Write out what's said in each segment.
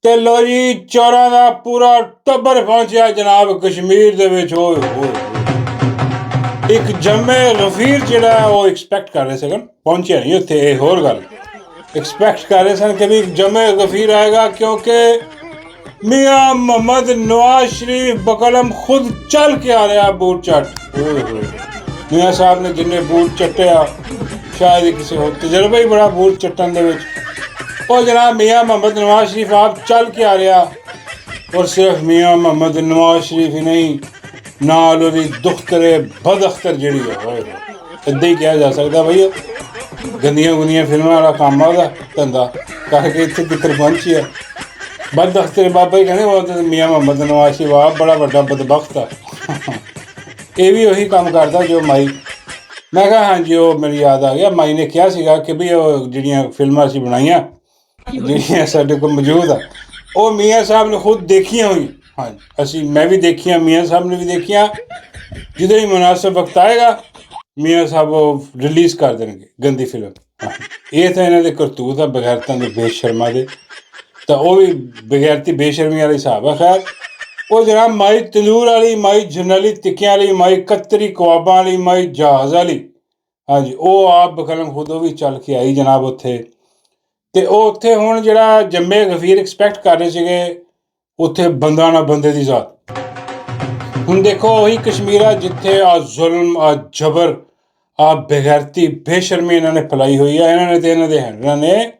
ਤੇ ਲੋ ਜੀ ਚੋਰਾਂ ਦਾ ਪੂਰਾ ਟੱਬਰ ਪਹੁੰਚਿਆ ਜਨਾਬ ਕਸ਼ਮੀਰ ਦੇ ਵਿੱਚ। ਓਏ ਹੋਏ ਹੋਏ। ਇੱਕ ਜੰਮੇ ਗਫੀਰ ਜਿਹੜਾ ਉਹ ਐਕਸਪੈਕਟ ਕਰ ਰਹੇ ਸਨ, ਪਹੁੰਚਿਆ ਨਹੀਂ ਉੱਥੇ। ਇਹ ਹੋਰ ਗੱਲ ਐਕਸਪੈਕਟ ਕਰ ਰਹੇ ਸਨ ਕਿ ਵੀ ਜੰਮੇ ਗਫੀਰ ਆਏਗਾ, ਕਿਉਂਕਿ मियाँ मोहम्मद नवाज शरीफ बकलम खुद चल के आ रहा बूट चट। मियाँ साहब ने जिन्हें बूट चट्टिया शायद ही किसी हो तजर्बा ही बड़ा बूट चट्टन दे विच। और जनाब मियाँ मोहम्मद नवाज शरीफ आप चल के आ रहा, और सिर्फ मियाँ मोहम्मद नवाज शरीफ ही नहीं, नाल ओदी दुख्तरे बदअख्तर जिहड़ी है इदां ही कहा जा सकता भैया। गंदियां गुंदियां फिल्मां वाला काम आ धंधा करके इत्थे तिक्कर पहुंची है। बदअख्तर बाबा ही कहने वो तो मियाँ मोहम्मद नवाज शरीफ आप बड़ा वड्डा बदबख्त आ। ये भी ਉਹੀ ਕੰਮ ਕਰਦਾ ਜੋ ਮਾਈ। ਮੈਂ ਕਿਹਾ ਹਾਂਜੀ ਉਹ ਮੇਰੀ ਯਾਦ ਆ ਗਿਆ, ਮਾਈ ਨੇ ਕਿਹਾ ਸੀਗਾ ਕਿ ਵੀ ਉਹ ਜਿਹੜੀਆਂ ਫਿਲਮਾਂ ਅਸੀਂ ਬਣਾਈਆਂ ਜਿਹੜੀਆਂ ਸਾਡੇ ਕੋਲ ਮੌਜੂਦ ਆ ਉਹ ਮੀਆਂ ਸਾਹਿਬ ਨੇ ਖੁਦ ਦੇਖੀਆਂ ਹੋਈ। ਹਾਂਜੀ ਅਸੀਂ ਮੈਂ ਵੀ ਦੇਖੀਆਂ, ਮੀਆਂ ਸਾਹਿਬ ਨੇ ਵੀ ਦੇਖੀਆਂ। ਜਦੋਂ ਹੀ ਮੁਨਾਸਿਬ ਵਕਤ ਆਏਗਾ ਮੀਆਂ ਸਾਹਿਬ ਉਹ ਰਿਲੀਜ਼ ਕਰ ਦੇਣਗੇ ਗੰਦੀ ਫਿਲਮ। ਇਹ ਤਾਂ ਇਹਨਾਂ ਦੇ ਕਰਤੂਤ ਆ ਬਗੈਰਤਾਂ ਦੇ ਬੇਸ਼ਰਮਾਂ ਦੇ, ਤਾਂ ਉਹ ਵੀ ਬਗੈਰਤੀ ਬੇਸ਼ਰਮੀ ਵਾਲਾ ਹਿਸਾਬ ਆ। ਖੈਰ ਉਹ ਜਨਾਬ ਮਾਈ ਤੰਦੂਰ ਵਾਲੀ, ਮਾਈ ਜਰਨੈਲੀ ਟਿੱਕਿਆਂ ਵਾਲੀ, ਮਾਈ ਕਤਰੀ ਕਬਾਬਾਂ ਵਾਲੀ, ਮਾਈ ਜਹਾਜ਼ ਵਾਲੀ, ਹਾਂਜੀ ਉਹ ਆਪ ਬਕਲਮ ਖੁਦ ਉਹ ਵੀ ਚੱਲ ਕੇ ਆਈ ਜਨਾਬ ਉੱਥੇ। ਅਤੇ ਉਹ ਉੱਥੇ ਹੁਣ ਜਿਹੜਾ ਜੰਮੇ ਗਫੀਰ ਐਕਸਪੈਕਟ ਕਰ ਰਹੇ ਸੀਗੇ ਉੱਥੇ ਬੰਦਾ ਨਾ ਬੰਦੇ ਦੀ ਜ਼ਾਤ। ਹੁਣ ਦੇਖੋ ਉਹੀ ਕਸ਼ਮੀਰ ਆ ਜਿੱਥੇ ਆ ਜ਼ੁਲਮ, ਆ ਜਬਰ, ਆ ਬੇਗੈਰਤੀ ਬੇਸ਼ਰਮੀ ਇਹਨਾਂ ਨੇ ਫੈਲਾਈ ਹੋਈ ਆ। ਇਹਨਾਂ ਨੇ ਅਤੇ ਇਹਨਾਂ ਦੇ ਹੈਂਡਲਰਾਂ ਨੇ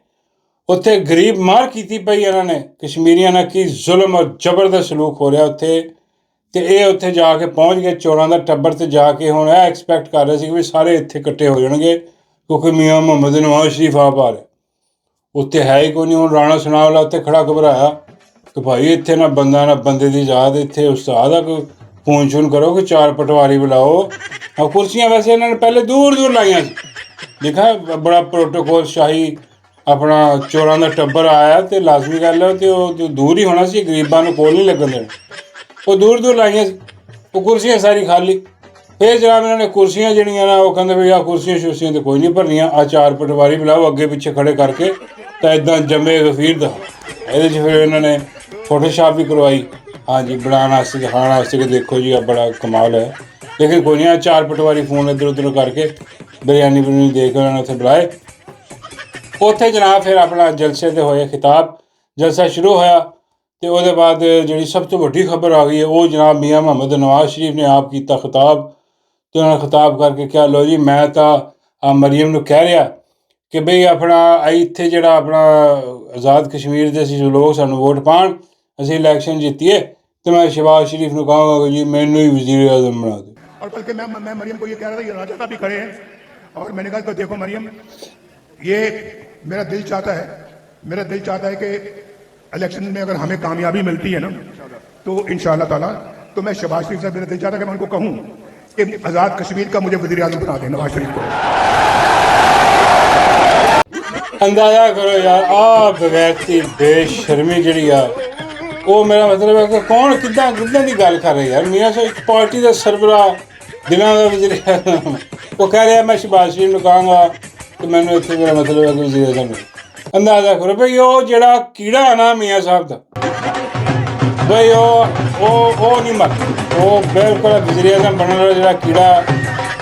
ਉੱਥੇ ਗਰੀਬ ਮਾਰ ਕੀਤੀ ਪਈ ਇਹਨਾਂ ਨੇ ਕਸ਼ਮੀਰੀਆਂ ਨਾਲ। ਕੀ ਜ਼ੁਲਮ ਔਰ ਜ਼ਬਰ ਦਾ ਸਲੂਕ ਹੋ ਰਿਹਾ ਉੱਥੇ। ਅਤੇ ਇਹ ਉੱਥੇ ਜਾ ਕੇ ਪਹੁੰਚ ਗਏ ਚੋਰਾਂ ਦਾ ਟੱਬਰ, ਅਤੇ ਜਾ ਕੇ ਹੁਣ ਇਹ ਐਕਸਪੈਕਟ ਕਰ ਰਹੇ ਸੀ ਕਿ ਵੀ ਸਾਰੇ ਇੱਥੇ ਇਕੱਠੇ ਹੋ ਜਾਣਗੇ ਕਿਉਂਕਿ ਮੀਆਂ ਮੁਹੰਮਦ ਨਵਾਜ਼ ਸ਼ਰੀਫ ਆਪ ਆ ਰਹੇ। ਉੱਥੇ ਹੈ ਹੀ ਕੋਈ ਨਹੀਂ। ਹੁਣ ਰਾਣਾ ਸਨਾਹ ਵਾਲਾ ਉੱਥੇ ਖੜਾ ਘਬਰਾਇਆ ਕਿ ਭਾਈ ਇੱਥੇ ਨਾ ਬੰਦਾ ਨਾ ਬੰਦੇ ਦੀ ਯਾਦ, ਇੱਥੇ ਉਸਤਾਦ ਆ ਕੋਈ ਫੋਨ ਸ਼ੂਨ ਕਰੋ ਕਿ ਚਾਰ ਪਟਵਾਰੀ ਬੁਲਾਓ। ਆ ਕੁਰਸੀਆਂ ਵੈਸੇ ਇਹਨਾਂ ਨੇ ਪਹਿਲੇ ਦੂਰ ਦੂਰ ਲਾਈਆਂ ਸੀ, ਦੇਖਾ ਬੜਾ ਪ੍ਰੋਟੋਕੋਲ ਸ਼ਾਹੀ ਆਪਣਾ ਚੋਰਾਂ ਦਾ ਟੱਬਰ ਆਇਆ ਅਤੇ ਲਾਜ਼ਮੀ ਗੱਲ ਹੈ ਅਤੇ ਉਹ ਦੂਰ ਹੀ ਹੋਣਾ ਸੀ, ਗਰੀਬਾਂ ਨੂੰ ਕੋਲ ਨਹੀਂ ਲੱਗਣ ਦੇਣਾ। ਉਹ ਦੂਰ ਦੂਰ ਲਾਈਆਂ ਸੀ, ਉਹ ਕੁਰਸੀਆਂ ਸਾਰੀ ਖਾਲੀ। ਫਿਰ ਜਨਾਬ ਇਹਨਾਂ ਨੇ ਕੁਰਸੀਆਂ ਜਿਹੜੀਆਂ ਨਾ ਉਹ ਕਹਿੰਦੇ ਵੀ ਆਹ ਕੁਰਸੀਆਂ ਸ਼ੁਰਸੀਆਂ ਤਾਂ ਕੋਈ ਨਹੀਂ ਭਰਨੀਆਂ, ਆਹ ਚਾਰ ਪਟਵਾਰੀ ਬੁਲਾਓ ਅੱਗੇ ਪਿੱਛੇ ਖੜ੍ਹੇ ਕਰਕੇ, ਤਾਂ ਇੱਦਾਂ ਜੰਮੇ ਗਫੀਰ ਦਾ। ਇਹਦੇ 'ਚ ਫਿਰ ਇਹਨਾਂ ਨੇ ਫੋਟੋਸ਼ਾਪ ਵੀ ਕਰਵਾਈ, ਹਾਂਜੀ ਬਣਾਉਣ ਵਾਸਤੇ, ਦਿਖਾਉਣ ਵਾਸਤੇ ਕਿ ਦੇਖੋ ਜੀ ਆ ਬੜਾ ਕਮਾਲ ਹੈ। ਲੇਕਿਨ ਕੋਈ ਨਹੀਂ, ਆਹ ਚਾਰ ਪਟਵਾਰੀ ਫੋਨ ਇੱਧਰ ਉੱਧਰ ਕਰਕੇ ਬਿਰਿਆਨੀ ਬਰਿਆਨੀ ਦੇ ਕੇ ਉਹਨਾਂ ਨੇ ਉੱਥੇ ਬੁਲਾਏ। ਉੱਥੇ ਜਨਾਬ ਫਿਰ ਆਪਣਾ ਜਲਸੇ 'ਤੇ ਹੋਏ ਖਿਤਾਬ, ਜਲਸਾ ਸ਼ੁਰੂ ਹੋਇਆ। ਅਤੇ ਉਹਦੇ ਬਾਅਦ ਜਿਹੜੀ ਸਭ ਤੋਂ ਵੱਡੀ ਖਬਰ ਆ ਗਈ ਹੈ ਉਹ ਜਨਾਬ ਮੀਆਂ ਮੁਹੰਮਦ ਨਵਾਜ਼ ਸ਼ਰੀਫ ਨੇ ਆਪ ਕੀਤਾ ਖਿਤਾਬ। ਅਤੇ ਉਹਨਾਂ ਨੇ ਖਿਤਾਬ ਕਰਕੇ ਕਿਹਾ ਲਓ ਜੀ ਮੈਂ ਤਾਂ ਮਰੀਮ ਨੂੰ ਕਹਿ ਰਿਹਾ ਕਿ ਬਈ ਆਪਣਾ ਇੱਥੇ ਜਿਹੜਾ ਆਪਣਾ ਆਜ਼ਾਦ ਕਸ਼ਮੀਰ ਦੇ ਅਸੀਂ ਲੋਕ ਸਾਨੂੰ ਵੋਟ ਪਾਉਣ, ਅਸੀਂ ਇਲੈਕਸ਼ਨ ਜਿੱਤੀਏ, ਅਤੇ ਮੈਂ ਸ਼ਹਿਬਾਜ਼ ਸ਼ਰੀਫ ਨੂੰ ਕਹਾਂਗਾ ਕਿ ਜੀ ਮੈਨੂੰ ਹੀ ਵਜ਼ੀਰ ਆਜ਼ਮ ਬਣਾ ਦਿਓ। और बल्कि मैं मरियम को ये कह रहा था, ये राजा साहब भी खड़े हैं, और मैंने कहा देखो मरियम, ये मेरा दिल चाहता है कि इलेक्शन में अगर हमें कामयाबी मिलती है ना तो इंशाअल्लाह ताला, तो मैं शहबाज शरीफ साहब, मेरा दिल चाहता है कि मैं उनको कहूँ कि आज़ाद कश्मीर का मुझे वज़ीर आज़म बना दें नवाज शरीफ को। अंदाजा करो यार आ बगैरती बेशर्मी ਜਿਹੜੀ ਆ ਉਹ ਮੇਰਾ ਮਤਲਬ ਹੈ ਕਿ ਕੌਣ ਕਿੱਦਾਂ ਦੀ ਗੱਲ ਕਰ ਰਿਹਾ ਯਾਰ। ਮੀਆਂ ਸਾਹਿਬ ਇੱਕ ਪਾਰਟੀ ਦਾ ਸਰਬਰਾਹ, ਦਿਲਾਂ ਦਾ ਵਜ਼ੀਰ, ਉਹ ਕਹਿ ਰਿਹਾ ਮੈਂ ਸ਼ਹਿਬਾਜ਼ ਸ਼ਰੀਫ ਨੂੰ ਕਹਾਂਗਾ ਕਿ ਮੈਨੂੰ ਇੱਥੇ ਮੇਰਾ ਮਤਲਬ ਹੈ ਕਿ ਵਜ਼ੀਰ ਆਜ਼ਮ। ਅੰਦਾਜ਼ਾ ਕਰੋ ਬਈ ਉਹ ਜਿਹੜਾ ਕੀੜਾ ਹੈ ਨਾ ਮੀਆਂ ਸਾਹਿਬ ਦਾ, ਬਈ ਉਹ ਨਹੀਂ ਮਰ, ਉਹ ਬਿਲਕੁਲ ਵਜ਼ੀਰ ਆਜ਼ਮ ਬਣਨ ਵਾਲਾ ਜਿਹੜਾ ਕੀੜਾ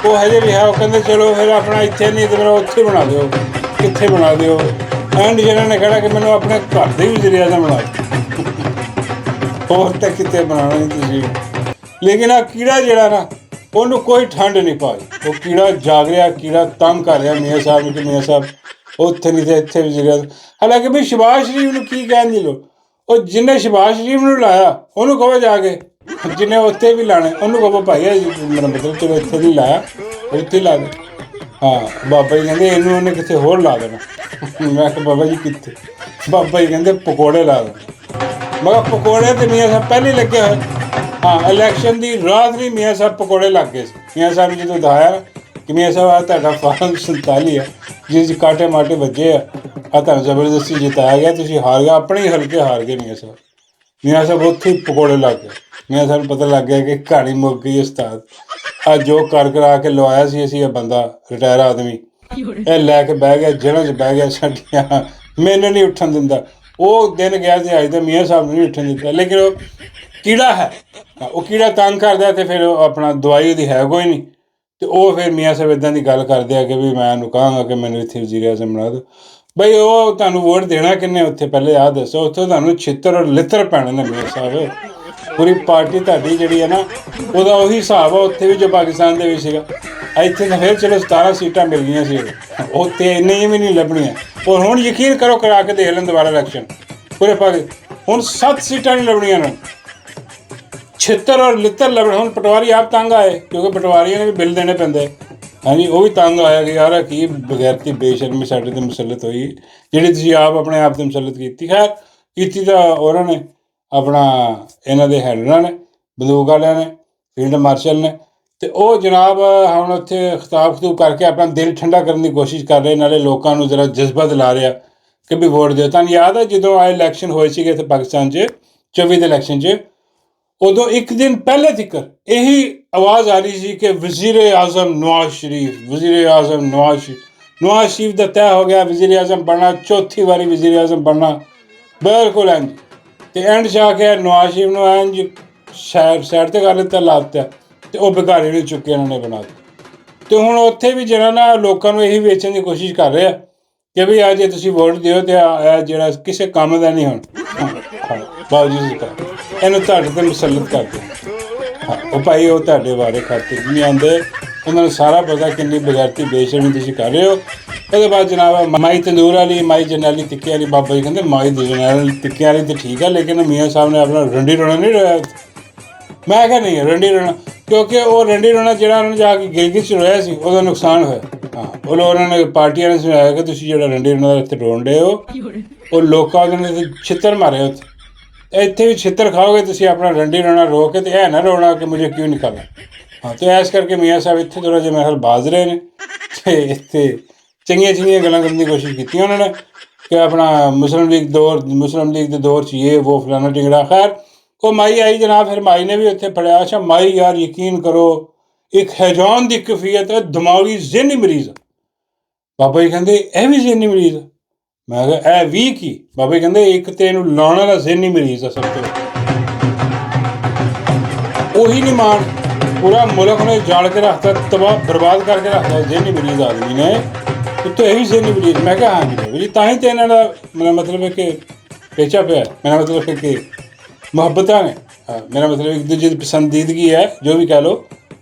ਉਹ ਹਜੇ ਵੀ ਹੈ। ਉਹ ਕਹਿੰਦੇ ਚਲੋ ਫਿਰ ਆਪਣਾ ਇੱਥੇ ਨਹੀਂ ਤਾਂ ਮੇਰਾ ਉੱਥੇ ਬਣਾ ਦਿਓ, ਕਿੱਥੇ ਬਣਾ ਦਿਓ। ਐਂਡ ਜਿਹਨਾਂ ਨੇ ਕਹਿਣਾ ਕਿ ਮੈਨੂੰ ਆਪਣੇ ਘਰ ਦੇ ਹੀ ਵਜ਼ੀਰ ਆਜ਼ਮ ਬਣਾ ਦਿਓ, ਹੋਰ ਤਾਂ ਕਿਤੇ ਬਣਾਉਣਾ ਨਹੀਂ ਤੁਸੀਂ। ਲੇਕਿਨ ਆਹ ਕੀੜਾ ਜਿਹੜਾ ਨਾ ਉਹਨੂੰ ਕੋਈ ਠੰਡ ਨਹੀਂ ਪਾਈ। ਉਹ ਕੀੜਾ ਜਾਗ ਰਿਹਾ, ਕੀੜਾ ਤੰਗ ਕਰ ਰਿਹਾ ਮੀਆਂ ਸਾਹਿਬ ਨੂੰ ਕਿ ਮੀਆਂ ਸਾਹਿਬ ਉੱਥੇ ਨਹੀਂ ਤਾਂ ਇੱਥੇ ਵਜ਼ੀਰ ਆਜ਼ਮ। ਹਾਲਾਂਕਿ ਵੀ ਸ਼ਹਿਬਾਜ਼ ਸ਼ਰੀਫ ਨੂੰ ਕੀ ਕਹਿਣ ਦੀ ਲੋੜ, ਉਹ ਜਿਹਨੇ ਸ਼ਹਿਬਾਜ਼ ਸ਼ਰੀਫ ਨੂੰ ਲਾਇਆ ਉਹਨੂੰ ਕਹੋ ਜਾ ਕੇ, ਜਿਹਨੇ ਉੱਥੇ ਵੀ ਲਾਣਾ ਉਹਨੂੰ ਕਹੋ ਭਾਈ ਮੇਰਾ ਮਤਲਬ ਚਲੋ ਇੱਥੇ ਨਹੀਂ ਲਾਇਆ ਉੱਥੇ ਲਾ ਦੇ। ਹਾਂ ਬਾਬਾ ਜੀ ਕਹਿੰਦੇ ਇਹਨੂੰ ਉਹਨੇ ਕਿਤੇ ਹੋਰ ਲਾ ਦੇਣਾ। ਮੈਂ ਕਿਹਾ ਬਾਬਾ ਜੀ ਕਿੱਥੇ? ਬਾਬਾ ਜੀ ਕਹਿੰਦੇ ਪਕੌੜੇ ਲਾ ਦੇਣਾ। ਮੈਂ ਕਿਹਾ ਪਕੌੜੇ ਤਾਂ ਮੀਆਂ ਸਾਹਿਬ ਪਹਿਲੇ ਲੱਗੇ ਹੋਏ। ਹਾਂ ਇਲੈਕਸ਼ਨ ਦੀ ਰਾਤ ਵੀ ਮੀਆਂ ਸਾਹਿਬ ਪਕੌੜੇ ਲੱਗ ਗਏ ਸੀ। ਮੀਆਂ ਸਾਹਿਬ ਨੇ ਜਦੋਂ ਦਿਖਾਇਆ ਕਿ ਮੀਆਂ ਸਾਹਿਬ ਆਹ ਤੁਹਾਡਾ ਫਾਰਮ 47 ਆ ਜਿਸ 'ਚ ਕਾਂਟੇ ਮਾਟੇ ਵੱਜੇ ਆ, ਆਹ ਤੁਹਾਨੂੰ ਜ਼ਬਰਦਸਤੀ ਜਿਤਾਇਆ ਗਿਆ, ਤੁਸੀਂ ਹਾਰ ਗਏ, ਆਪਣੇ ਹੀ ਹਲਕੇ ਹਾਰ ਗਏ ਮੀਆਂ ਸਾਹਿਬ। ਮੀਆਂ ਸਾਹਿਬ ਉੱਥੇ ਹੀ ਪਕੌੜੇ ਲੱਗ ਗਏ। ਮੀਆਂ ਸਾਹਿਬ ਨੂੰ ਪਤਾ ਲੱਗ ਗਿਆ ਕਿ ਕਹਾਣੀ ਮੁੱਕ ਗਈ ਉਸਤਾਦ। ਅੱਜ ਜੋ ਕਰਾ ਕੇ ਲਵਾਇਆ ਸੀ ਅਸੀਂ, ਇਹ ਬੰਦਾ ਰਿਟਾਇਰ ਆਦਮੀ ਇਹ ਲੈ ਕੇ ਬਹਿ ਗਿਆ, ਜੜ੍ਹਾਂ 'ਚ ਬਹਿ ਗਿਆ ਸਾਡੀਆਂ, ਮੈਨੂੰ ਨਹੀਂ ਉੱਠਣ ਦਿੰਦਾ। ਉਹ ਦਿਨ ਗਿਆ ਤੇ ਅੱਜ ਤਾਂ ਮੀਆਂ ਸਾਹਿਬ ਨੂੰ ਨਹੀਂ ਉੱਠਣ ਦਿੱਤਾ। ਲੇਕਿਨ ਉਹ ਕੀੜਾ ਹੈ, ਉਹ ਕੀੜਾ ਤੰਗ ਕਰਦਾ ਤੇ ਫਿਰ ਉਹ ਆਪਣਾ ਦਵਾਈ ਉਹਦੀ ਹੈ ਕੋਈ ਨਹੀਂ, ਤੇ ਉਹ ਫਿਰ ਮੀਆਂ ਸਾਹਿਬ ਇੱਦਾਂ ਦੀ ਗੱਲ ਕਰਦੇ ਆ ਕਿ ਵੀ ਮੈਂ ਉਹਨੂੰ ਕਹਾਂਗਾ ਕਿ ਮੈਨੂੰ ਇੱਥੇ ਵਜ਼ੀਰ ਆਜ਼ਮ ਬਣਾ ਦਿਓ। ਬਈ ਉਹ ਤੁਹਾਨੂੰ ਵੋਟ ਦੇਣਾ ਕਿੰਨੇ ਉੱਥੇ, ਪਹਿਲੇ ਆਹ ਦੱਸੋ। ਉੱਥੇ ਤੁਹਾਨੂੰ ਛਿੱਤਰ ਔਰ ਲਿੱਤਰ ਪੈਣੇ ਨੇ ਮੀਆਂ ਸਾਹਿਬ। ਪੂਰੀ ਪਾਰਟੀ ਤੁਹਾਡੀ ਜਿਹੜੀ ਹੈ ਨਾ, ਉਹਦਾ ਉਹੀ ਹਿਸਾਬ ਆ ਉੱਥੇ ਵੀ ਜੋ ਪਾਕਿਸਤਾਨ ਦੇ ਵਿੱਚ ਸੀਗਾ। ਇੱਥੇ ਤਾਂ ਫਿਰ ਚਲੋ 17 ਸੀਟਾਂ ਮਿਲ ਗਈਆਂ ਸੀ, ਉੱਥੇ ਇੰਨੀਆਂ ਵੀ ਨਹੀਂ ਲੱਭਣੀਆਂ। ਔਰ ਹੁਣ ਯਕੀਨ ਕਰੋ, ਕਰਾ ਕੇ ਦੇਖ ਲੈਣ ਦੁਬਾਰਾ ਇਲੈਕਸ਼ਨ ਪੂਰੇ ਹੁਣ 7 ਸੀਟਾਂ ਨਹੀਂ ਲੱਭਣੀਆਂ ਨੇ, ਛਿੱਤਰ ਔਰ ਲਿੱਤਰ ਲੱਭਣੇ। ਹੁਣ ਪਟਵਾਰੀ ਆਪ ਤੰਗ ਆਏ, ਕਿਉਂਕਿ ਪਟਵਾਰੀਆਂ ਨੇ ਵੀ ਬਿੱਲ ਦੇਣੇ ਪੈਂਦੇ। ਹਾਂਜੀ, ਉਹ ਵੀ ਤੰਗ ਆਇਆ ਕਿ ਯਾਰ ਕੀ ਬਗੈਰਤੀ ਬੇਸ਼ਰਮੀ ਸਾਡੇ 'ਤੇ ਮੁਸੱਲਤ ਹੋਈ, ਜਿਹੜੀ ਤੁਸੀਂ ਆਪਣੇ ਆਪ 'ਤੇ ਮੁਸੱਲਤ ਕੀਤੀ। ਖੈਰ ਕੀਤੀ ਤਾਂ ਉਹਨਾਂ ਨੇ, ਆਪਣਾ ਇਹਨਾਂ ਦੇ ਹੈਡਰਾਂ ਨੇ, ਬੰਦੂਕ ਵਾਲਿਆਂ ਨੇ, ਫੀਲਡ ਮਾਰਸ਼ਲ ਨੇ, ਅਤੇ ਉਹ ਜਨਾਬ ਹੁਣ ਉੱਥੇ ਖਿਤਾਬ ਕਰਕੇ ਆਪਣਾ ਦਿਲ ਠੰਡਾ ਕਰਨ ਦੀ ਕੋਸ਼ਿਸ਼ ਕਰ ਰਹੇ, ਨਾਲੇ ਲੋਕਾਂ ਨੂੰ ਜ਼ਰਾ ਜਜ਼ਬਾ ਦਿਲਾ ਰਿਹਾ ਕਿ ਵੀ ਵੋਟ ਦਿਓ। ਤੁਹਾਨੂੰ ਯਾਦ ਹੈ ਜਦੋਂ ਆਹ ਇਲੈਕਸ਼ਨ ਹੋਏ ਸੀਗੇ ਇੱਥੇ ਪਾਕਿਸਤਾਨ 'ਚ 24 ਦੇ ਇਲੈਕਸ਼ਨ 'ਚ, ਉਦੋਂ ਇੱਕ ਦਿਨ ਪਹਿਲੇ ਤੱਕ ਇਹੀ ਆਵਾਜ਼ ਆ ਰਹੀ ਸੀ ਕਿ ਵਜ਼ੀਰ ਆਜ਼ਮ ਨਵਾਜ਼ ਸ਼ਰੀਫ, ਵਜ਼ੀਰ ਆਜ਼ਮ ਨਵਾਜ਼ ਸ਼ਰੀਫ ਦਾ ਤੈਅ ਹੋ ਗਿਆ ਵਜ਼ੀਰ ਆਜ਼ਮ ਬਣਨਾ, ਚੌਥੀ ਵਾਰੀ ਵਜ਼ੀਰ ਆਜ਼ਮ ਬਣਨਾ, ਬਿਲਕੁਲ ਇੰਝ। ਅਤੇ ਐਂਡ 'ਚ ਆ ਕੇ ਨਵਾਜ਼ ਸ਼ਰੀਫ ਨੂੰ ਇੰਝ ਸਾਈਡ 'ਤੇ ਕਰ ਲਿੱਤਾ, ਲਾ ਦਿੱਤਾ, ਅਤੇ ਉਹ ਬੇਕਾਰੀ ਨੂੰ ਚੁੱਕੇ ਇਹਨਾਂ ਨੇ ਬਣਾ ਦਿੱਤਾ। ਅਤੇ ਹੁਣ ਉੱਥੇ ਵੀ ਜਿਹੜਾ ਨਾ ਲੋਕਾਂ ਨੂੰ ਇਹੀ ਵੇਚਣ ਦੀ ਕੋਸ਼ਿਸ਼ ਕਰ ਰਿਹਾ ਕਿ ਵੀ ਆ ਜੇ ਤੁਸੀਂ ਵੋਟ ਦਿਓ ਅਤੇ ਇਹ ਜਿਹੜਾ ਕਿਸੇ ਕੰਮ ਦਾ ਨਹੀਂ ਹੁਣ ਬਾਵਜੂਦ ਇਹਨੂੰ ਤੁਹਾਡੇ 'ਤੇ ਮੁਸੱਲਤ ਕਰਦੇ। ਹਾਂ, ਉਹ ਭਾਈ ਉਹ ਤੁਹਾਡੇ ਬਾਰੇ ਖਾਤੇ ਨਹੀਂ ਆਉਂਦੇ, ਉਹਨਾਂ ਨੂੰ ਸਾਰਾ ਪਤਾ ਕਿੰਨੀ ਬਗੈਰਤੀ ਬੇਸ਼ਰਮੀ ਤੁਸੀਂ ਕਰ ਰਹੇ ਹੋ। ਉਹਦੇ ਬਾਅਦ ਜਨਾਬ ਮਾਈ ਤੰਦੂਰ ਵਾਲੀ, ਮਾਈ ਜਰਨੈਲੀ ਟਿੱਕੇ ਵਾਲੀ, ਬਾਬਾ ਜੀ ਕਹਿੰਦੇ ਮਾਈ ਜਰਨੈਲੀ ਟਿੱਕੇ ਵਾਲੀ ਤਾਂ ਠੀਕ ਆ, ਲੇਕਿਨ ਮੀਆਂ ਸਾਹਿਬ ਨੇ ਆਪਣਾ ਰੰਡੀ ਰੋਣਾ ਨਹੀਂ ਰੋਇਆ। ਮੈਂ ਕਿਹਾ ਨਹੀਂ ਰੰਡੀ ਰੋਣਾ, ਕਿਉਂਕਿ ਉਹ ਰੰਡੀ ਰੋਣਾ ਜਿਹੜਾ ਉਹਨਾਂ ਨੇ ਜਾ ਕੇ ਗਿਲਗਿਤ 'ਚ ਰੋਇਆ ਸੀ, ਉਹਦਾ ਨੁਕਸਾਨ ਹੋਇਆ। ਹਾਂ, ਉਹ ਉਹਨਾਂ ਨੇ ਪਾਰਟੀਆਂ ਨੇ ਸੁਣਾਇਆ ਕਿ ਤੁਸੀਂ ਜਿਹੜਾ ਰੰਡੀ ਰੋਣਾ ਇੱਥੇ ਰੋਣ ਰਹੇ ਹੋ, ਉਹ ਲੋਕਾਂ ਨੇ ਛਿੱਤਰ ਮਾਰੇ ਉੱਥੇ। ਇੱਥੇ ਵੀ ਛਿੱਤਰ ਖਾਓਗੇ ਤੁਸੀਂ ਆਪਣਾ ਰੰਡੀ ਰੋਣਾ ਰੋ ਕੇ, ਅਤੇ ਇਹ ਨਾ ਰੋਣਾ ਕਿ ਮੁਝੇ ਕਿਉਂ ਨਿਕਾਲਾ। ਹਾਂ, ਅਤੇ ਇਸ ਕਰਕੇ ਮੀਆਂ ਸਾਹਿਬ ਇੱਥੇ ਥੋੜ੍ਹਾ ਜਿਹਾ ਮੇਰੇ ਖਿਆਲ ਬਾਜ਼ ਰਹੇ ਨੇ, ਅਤੇ ਇੱਥੇ ਚੰਗੀਆਂ ਗੱਲਾਂ ਕਰਨ ਦੀ ਕੋਸ਼ਿਸ਼ ਕੀਤੀ ਉਹਨਾਂ ਨੇ ਕਿ ਆਪਣਾ ਮੁਸਲਿਮ ਲੀਗ ਦੇ ਦੌਰ 'ਚ ਇਹ ਵੋ ਫਲਾਣਾ ਟਿੰਗੜਾ। ਖੈਰ ਉਹ ਮਾਈ ਆਈ ਜਨਾਬ, ਫਿਰ ਮਾਈ ਨੇ ਵੀ ਉੱਥੇ ਫੜਿਆ। ਅੱਛਾ ਮਾਈ ਯਾਰ ਯਕੀਨ ਕਰੋ ਇੱਕ ਹੈਜਾਨ ਦੀ ਕੈਫੀਅਤ ਹੈ, ਦਿਮਾਗੀ ਜ਼ਿਹਨੀ ਮਰੀਜ਼। ਬਾਬਾ ਜੀ ਕਹਿੰਦੇ ਇਹ ਵੀ ਜ਼ਿਹਨੀ ਮਰੀਜ਼ ਆ? ਮੈਂ ਕਿਹਾ ਇਹ ਵੀ ਕੀ? ਬਾਬਾ ਜੀ ਕਹਿੰਦੇ ਇੱਕ ਤਾਂ ਇਹਨੂੰ ਲਾਉਣ ਵਾਲਾ ਜ਼ਿਹਨੀ ਮਰੀਜ਼ ਆ ਸਭ ਤੋਂ, ਉਹੀ ਨਹੀਂ ਮਾਣ, ਪੂਰਾ ਮੁਲਕ ਨੇ ਜਾਲ ਕੇ ਰੱਖਤਾ, ਤਬਾਹ ਬਰਬਾਦ ਕਰਕੇ ਰੱਖਤਾ ਜ਼ਿਹਨੀ ਮਰੀਜ਼ ਆਦਮੀ ਨੇ, ਉੱਤੋਂ ਇਹ ਵੀ ਜ਼ਿਹਨੀ ਮਰੀਜ਼। ਮੈਂ ਕਿਹਾ ਹਾਂਜੀ ਬਾਬਾ ਜੀ, ਤਾਂ ਹੀ ਤਾਂ ਇਹਨਾਂ ਦਾ ਮੇਰਾ ਮਤਲਬ ਹੈ ਕਿ ਪੇਚਾ ਪਿਆ, ਮੇਰਾ ਮਤਲਬ ਹੈ ਕਿ ਮੁਹੱਬਤਾਂ ਨੇ, ਮੇਰਾ ਮਤਲਬ ਇੱਕ ਦੂਜੇ ਦੀ ਪਸੰਦੀਦਗੀ ਹੈ, ਜੋ ਵੀ ਕਹਿ ਲਓ,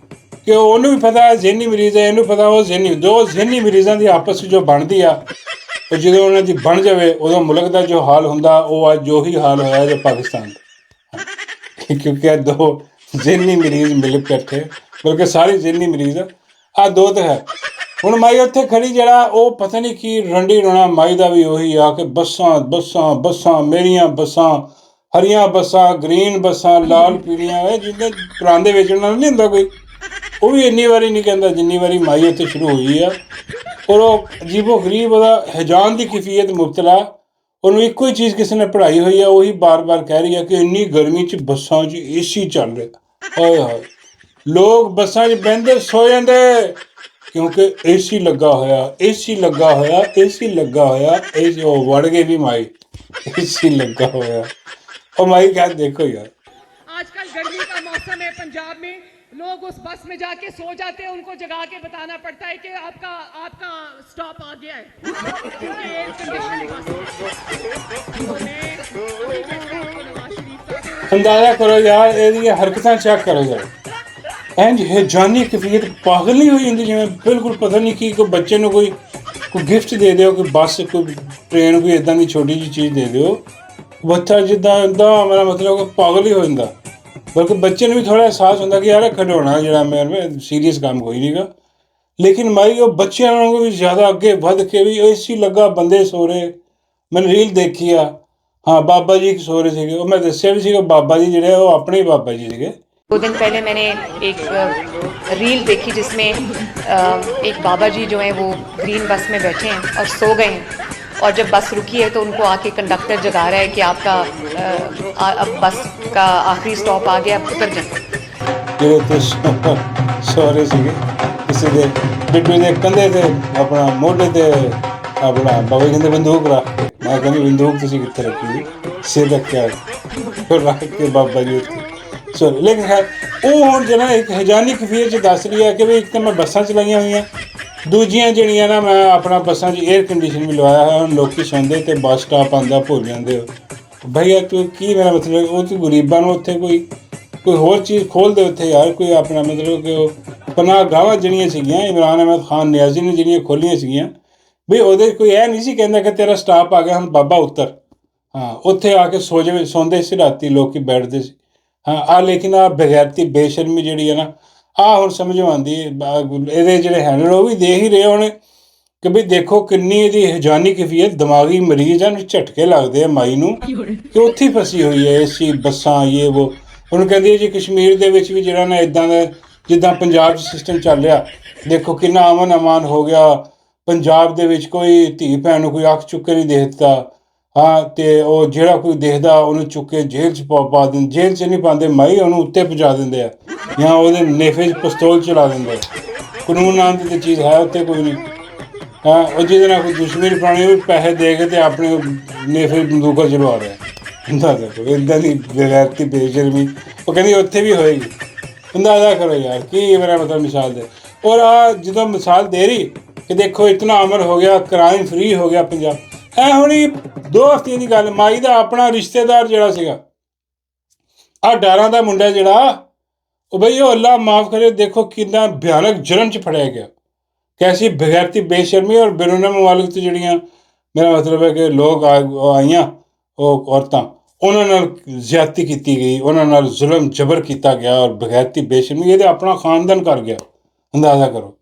ਕਿ ਉਹਨੂੰ ਵੀ ਪਤਾ ਜ਼ਿਹਨੀ ਮਰੀਜ਼ ਹੈ, ਇਹਨੂੰ ਪਤਾ ਉਹ ਜ਼ਿਹਨੀ ਮਰੀਜ਼ਾਂ ਦੀ ਆਪਸ ਵਿੱਚ ਜੋ ਬਣਦੀ ਆ, ਉਹ ਜਦੋਂ ਉਹਨਾਂ ਦੀ ਬਣ ਜਾਵੇ ਉਦੋਂ ਮੁਲਕ ਦਾ ਜੋ ਹਾਲ ਹੁੰਦਾ ਉਹ ਅੱਜ ਉਹੀ ਹਾਲ ਹੋਇਆ ਜੋ ਪਾਕਿਸਤਾਨ ਦਾ, ਕਿਉਂਕਿ ਇਹ ਦੋ ਜ਼ਿਹਨੀ ਮਰੀਜ਼ ਮਿਲ ਬੈਠੇ, ਬਲਕਿ ਸਾਰੇ ਜ਼ਿਹਨੀ ਮਰੀਜ਼ ਆਹ ਦੋ ਤਾਂ ਹੈ। ਹੁਣ ਮਾਈ ਉੱਥੇ ਖੜੀ ਜਿਹੜਾ ਉਹ ਪਤਾ ਨਹੀਂ ਕੀ ਰੰਡੀ ਰੋਣਾ ਮਾਈ ਦਾ ਵੀ ਉਹੀ ਆ ਕਿ ਬੱਸਾਂ ਮੇਰੀਆਂ ਬੱਸਾਂ, ਹਰੀਆਂ ਬੱਸਾਂ, ਗਰੀਨ ਬੱਸਾਂ, ਲਾਲ ਪੀਲੀਆਂ, ਜਿੱਦਾਂ ਪਰਾਂਦੇ ਵੇਚਣ ਨਾਲ ਨਹੀਂ ਹੁੰਦਾ ਕੋਈ, ਉਹ ਵੀ ਇੰਨੀ ਵਾਰੀ ਨਹੀਂ ਕਹਿੰਦਾ ਜਿੰਨੀ ਵਾਰੀ ਮਾਈ ਉੱਥੇ ਸ਼ੁਰੂ ਹੋਈ ਆ। ਔਰ ਉਹ ਅਜੀਬੋ ਗਰੀਬ, ਉਹਦਾ ਹੈਜਾਨ ਦੀ ਕੈਫੀਅਤ ਮੁਬਤਲਾ, ਉਹਨੂੰ ਇੱਕੋ ਹੀ ਚੀਜ਼ ਕਿਸੇ ਨੇ ਪੜ੍ਹਾਈ ਹੋਈ ਆ, ਉਹੀ ਬਾਰ ਕਹਿ ਰਹੀ ਆ ਕਿ ਇੰਨੀ ਗਰਮੀ 'ਚ ਬੱਸਾਂ 'ਚ AC ਚੱਲ ਰਿਹਾ, ਹਾਏ ਹਾਏ ਲੋਕ ਬੱਸਾਂ 'ਚ ਬਹਿੰਦੇ ਸੋ ਜਾਂਦੇ, ਕਿਉਂਕਿ AC ਲੱਗਾ ਹੋਇਆ, ਉਹ ਵੜ ਗਏ ਵੀ ਮਾਈ, AC ਲੱਗਾ ਹੋਇਆ। और माई क्या देखो यार, आजकल गर्मी का मौसम है, पंजाब में लोग उस बस में जाके सो जाते हैं, उनको जगा के बताना पड़ता है कि आपका स्टॉप आ गया है, क्योंकि एयर कंडीशनिंग। अंदाजा करो यार, ये हरकतां चेक करो यार, इंज हैजानी कैफियत पागल नहीं हुई होंगी, जिवें बिल्कुल पता नहीं कि कोई बच्चे नूं कोई गिफ्ट दे दो, कोई बस कोई ट्रेन कोई इदां दी छोटी जी चीज़ दे दो, ਬੱਚਾ ਜਿੱਦਾਂ ਇੱਦਾਂ ਮੇਰਾ ਮਤਲਬ ਪਾਗਲ ਹੀ ਹੋ ਜਾਂਦਾ। ਬਲਕਿ ਬੱਚੇ ਨੂੰ ਵੀ ਥੋੜ੍ਹਾ ਅਹਿਸਾਸ ਹੁੰਦਾ ਕਿ ਯਾਰ ਖਿਡੌਣਾ ਜਿਹੜਾ ਮੇਰੇ ਸੀਰੀਅਸ ਕੰਮ ਕੋਈ ਨਹੀਂਗਾ, ਲੇਕਿਨ ਮਾਈ ਉਹ ਬੱਚਿਆਂ ਨਾਲੋਂ ਵੀ ਜ਼ਿਆਦਾ ਅੱਗੇ ਵੱਧ ਕੇ ਵੀ AC ਲੱਗਾ, ਬੰਦੇ ਸੋ ਰਹੇ। मैंने रील देखी आ, हाँ बाबा जी सो रहे थे, मैं दसिया भी सीगा बाबा जी जिहड़े वो अपने ही बाबा जी थे। 2 दिन पहले मैंने एक रील देखी जिसमें एक बाबा जी जो हैं वो ग्रीन बस में बैठे हैं और सो गए हैं, और जब बस रुकी है तो उनको आके कंडक्टर जगा रहा है कि आपका अब बस का आखिरी स्टॉप आ गया, आप उतर जाए। जो तो सो रहे थे किसी के बिट्टू के कंधे ते अपना मोढे ते अपना बाबा कहते बंदूक रख, ਮੈਂ ਕਹਿੰਦੀ ਬੰਦੂਕ ਤੁਸੀਂ ਕਿੱਥੇ ਰੱਖੀ ਜੀ? ਸਿਰ ਰੱਖਿਆ ਰੱਖ ਕੇ ਬਾਬਾ ਜੀ ਉੱਥੇ। ਸੋ ਲੇਕਿਨ ਖੈਰ ਉਹ ਹੁਣ ਜਿਹੜਾ ਇੱਕ ਹਜਾਨੀ ਕਫੀਰ 'ਚ ਦੱਸ ਰਹੀ ਹੈ ਕਿ ਵੀ ਇੱਕ ਤਾਂ ਮੈਂ ਬੱਸਾਂ ਚਲਾਈਆਂ ਹੋਈਆਂ, ਦੂਜੀਆਂ ਜਿਹੜੀਆਂ ਨਾ ਮੈਂ ਆਪਣਾ ਬੱਸਾਂ 'ਚ ਏਅਰ ਕੰਡੀਸ਼ਨ ਵੀ ਲਵਾਇਆ ਹੋਇਆ। ਹੁਣ ਲੋਕ ਸੌਂਦੇ ਅਤੇ ਬੱਸ ਸਟਾਪ ਆਉਂਦਾ ਭੁੱਲ ਜਾਂਦੇ ਹੋ। ਭਈਆ ਤੂੰ ਕੀ ਮੇਰਾ ਮਤਲਬ ਉਹ ਤੂੰ ਗਰੀਬਾਂ ਨੂੰ ਉੱਥੇ ਕੋਈ ਹੋਰ ਚੀਜ਼ ਖੋਲ੍ਹ ਦੇ ਉੱਥੇ ਯਾਰ, ਕੋਈ ਆਪਣਾ ਮਤਲਬ ਕਿ ਉਹ ਪਨਾਹ ਗਾਹਾਂ ਜਿਹੜੀਆਂ ਸੀਗੀਆਂ ਇਮਰਾਨ ਅਹਿਮਦ ਖਾਨ ਨਿਆਜ਼ੀ ਨੇ ਜਿਹੜੀਆਂ ਖੋਲ੍ਹੀਆਂ ਸੀਗੀਆਂ ਵੀ ਉਹਦੇ ਕੋਈ ਇਹ ਨਹੀਂ ਸੀ ਕਹਿੰਦਾ ਕਿ ਤੇਰਾ ਸਟਾਪ ਆ ਗਿਆ ਹੁਣ ਬਾਬਾ ਉੱਤਰ। ਹਾਂ ਉੱਥੇ ਆ ਕੇ ਸੋ ਜਾਵੇ, ਸੌਂਦੇ ਸੀ ਰਾਤੀ ਲੋਕ ਬੈਠਦੇ ਸੀ। ਹਾਂ ਲੇਕਿਨ ਬਗੈਰਤੀ ਬੇਸ਼ਰਮੀ ਜਿਹੜੀ ਹੈ ਨਾ ਹੁਣ ਸਮਝ ਆਉਂਦੀ ਇਹਦੇ ਜਿਹੜੇ ਹੈਂਡਲ ਉਹ ਵੀ ਦੇਖ ਹੀ ਰਹੇ ਹੋਣੇ ਕਿ ਵੀ ਦੇਖੋ ਕਿੰਨੀ ਇਹਦੀ ਹਜਾਨੀ ਕੈਫੀਅਤ, ਦਿਮਾਗੀ ਮਰੀਜ਼ ਆ, ਝਟਕੇ ਲੱਗਦੇ ਆ ਮਾਈ ਨੂੰ ਕਿ ਉੱਥੇ ਹੀ ਫਸੀ ਹੋਈ ਹੈ ਏਸੀ ਬੱਸਾਂ ਇਹ ਵੋ। ਹੁਣ ਕਹਿੰਦੀ ਹੈ ਜੀ ਕਸ਼ਮੀਰ ਦੇ ਵਿੱਚ ਵੀ ਜਿਹੜਾ ਨਾ ਇੱਦਾਂ ਦਾ ਜਿੱਦਾਂ ਪੰਜਾਬ 'ਚ ਸਿਸਟਮ ਚੱਲ ਰਿਹਾ, ਦੇਖੋ ਕਿੰਨਾ ਅਮਨ ਅਮਾਨ ਹੋ ਗਿਆ ਪੰਜਾਬ ਦੇ ਵਿੱਚ। ਕੋਈ ਧੀ ਭੈਣ ਨੂੰ ਕੋਈ ਅੱਖ ਚੁੱਕ ਕੇ ਨਹੀਂ ਦੇਖ ਦਿੱਤਾ। ਅਤੇ ਉਹ ਜਿਹੜਾ ਕੋਈ ਦੇਖਦਾ ਉਹਨੂੰ ਚੁੱਕ ਕੇ ਜੇਲ੍ਹ 'ਚ ਪਾ ਦਿੰਦੇ। ਜੇਲ੍ਹ 'ਚ ਨਹੀਂ ਪਾਉਂਦੇ ਮਾਈ, ਉਹਨੂੰ ਉੱਤੇ ਪਹੁੰਚਾ ਦਿੰਦੇ ਆ ਜਾਂ ਉਹਦੇ ਨੇਫੇ 'ਚ ਪਿਸਤੌਲ ਚਲਾ ਦਿੰਦੇ ਆ। ਕਾਨੂੰਨ ਨਾਮ ਦੀ ਤਾਂ ਚੀਜ਼ ਹੈ ਉੱਥੇ ਕੋਈ ਨਹੀਂ। ਉਹ ਜਿਹਦੇ ਨਾਲ ਕੋਈ ਦੁਸ਼ਮਣੀ ਪੁਰਾਣੀ ਉਹ ਵੀ ਪੈਸੇ ਦੇ ਕੇ ਅਤੇ ਆਪਣੇ ਨੇਫੇ ਬੰਦੂਕਾਂ ਚਲਵਾ ਰਿਹਾ। ਹੁੰਦਾ ਦੇਖੋ ਇੱਦਾਂ ਦੀ ਬਗੈਰਤੀ ਬੇਸ਼ਰਮੀ ਉਹ ਕਹਿੰਦੀ ਉੱਥੇ ਵੀ ਹੋਏਗੀ। ਅੰਦਾਜ਼ਾ ਕਰੋ ਯਾਰ ਕੀ ਮੇਰਾ ਮਤਲਬ ਮਿਸਾਲ ਦੇ। ਔਰ ਜਦੋਂ ਮਿਸਾਲ ਦੇ ਰਹੀ ਕਿ ਦੇਖੋ ਇਤਨਾ ਅਮਰ ਹੋ ਗਿਆ, ਕ੍ਰਾਈਮ ਫਰੀ ਹੋ ਗਿਆ ਪੰਜਾਬ। ਹੁਣੀ 2 ਹਫ਼ਤਿਆਂ ਦੀ ਗੱਲ, ਮਾਈ ਦਾ ਆਪਣਾ ਰਿਸ਼ਤੇਦਾਰ ਜਿਹੜਾ ਸੀਗਾ ਡਾਰਾਂ ਦਾ ਮੁੰਡਾ ਜਿਹੜਾ ਉਹ ਬਈ ਉਹ ਅੱਲਾ ਮਾਫ ਕਰੇ, ਦੇਖੋ ਕਿੰਨਾ ਭਿਆਨਕ ਜੁਰਮ 'ਚ ਫੜਿਆ ਗਿਆ। ਕੈਸੀ ਬਗੈਰਤੀ ਬੇਸ਼ਰਮੀ ਔਰ ਬੇਰੂਨਾ ਮਮਾਲਿਕ ਤੋਂ ਜਿਹੜੀਆਂ ਮੇਰਾ ਮਤਲਬ ਹੈ ਕਿ ਲੋਕ ਆਈਆਂ ਉਹ ਔਰਤਾਂ, ਉਹਨਾਂ ਨਾਲ ਜ਼ਿਆਦਤੀ ਕੀਤੀ ਗਈ, ਉਹਨਾਂ ਨਾਲ ਜ਼ੁਲਮ ਜਬਰ ਕੀਤਾ ਗਿਆ ਔਰ ਬਗੈਰਤੀ ਬੇਸ਼ਰਮੀ ਇਹਦੇ ਆਪਣਾ ਖਾਨਦਾਨ ਕਰ ਗਿਆ। ਅੰਦਾਜ਼ਾ ਕਰੋ।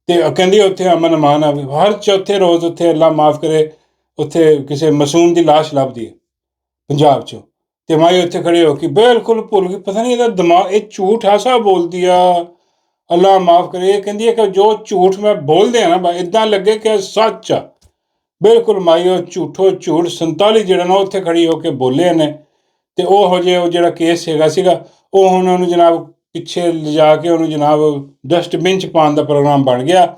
ਅਤੇ ਕਹਿੰਦੀ ਉੱਥੇ ਅਮਨ ਅਮਾਨ ਆ, ਹਰ ਚੌਥੇ ਰੋਜ਼ ਉੱਥੇ ਅੱਲਾ ਮਾਫ ਕਰੇ ਉੱਥੇ ਕਿਸੇ ਮਾਸੂਮ ਦੀ ਲਾਸ਼ ਲੱਭਦੀ ਹੈ ਪੰਜਾਬ 'ਚੋਂ। ਅਤੇ ਮਾਈ ਉੱਥੇ ਖੜੇ ਹੋ ਕੇ ਬਿਲਕੁਲ ਭੁੱਲ ਗਈ, ਪਤਾ ਨਹੀਂ ਇਹਦਾ ਦਿਮਾਗ, ਇਹ ਝੂਠ ਐਸਾ ਬੋਲਦੀ ਆ ਅੱਲਾ ਮਾਫ ਕਰੇ। ਇਹ ਕਹਿੰਦੀ ਹੈ ਕਿ ਜੋ ਝੂਠ ਮੈਂ ਬੋਲਦੇ ਆ ਨਾ ਇੱਦਾਂ ਲੱਗੇ ਕਿ ਸੱਚ ਆ। ਬਿਲਕੁਲ ਮਾਈ ਉਹ ਝੂਠੋ ਝੂਠ 47 ਜਿਹੜਾ ਨਾ ਉੱਥੇ ਖੜੀ ਹੋ ਕੇ ਬੋਲੇ ਨੇ। ਅਤੇ ਉਹ ਜਿਹੜਾ ਕੇਸ ਸੀਗਾ ਉਹ ਹੁਣ ਉਹਨੂੰ ਜਨਾਬ ਪਿੱਛੇ ਲਿਜਾ ਕੇ ਉਹਨੂੰ ਜਨਾਬ ਡਸਟਬਿਨ 'ਚ ਪਾਉਣ ਦਾ ਪ੍ਰੋਗਰਾਮ ਬਣ ਗਿਆ।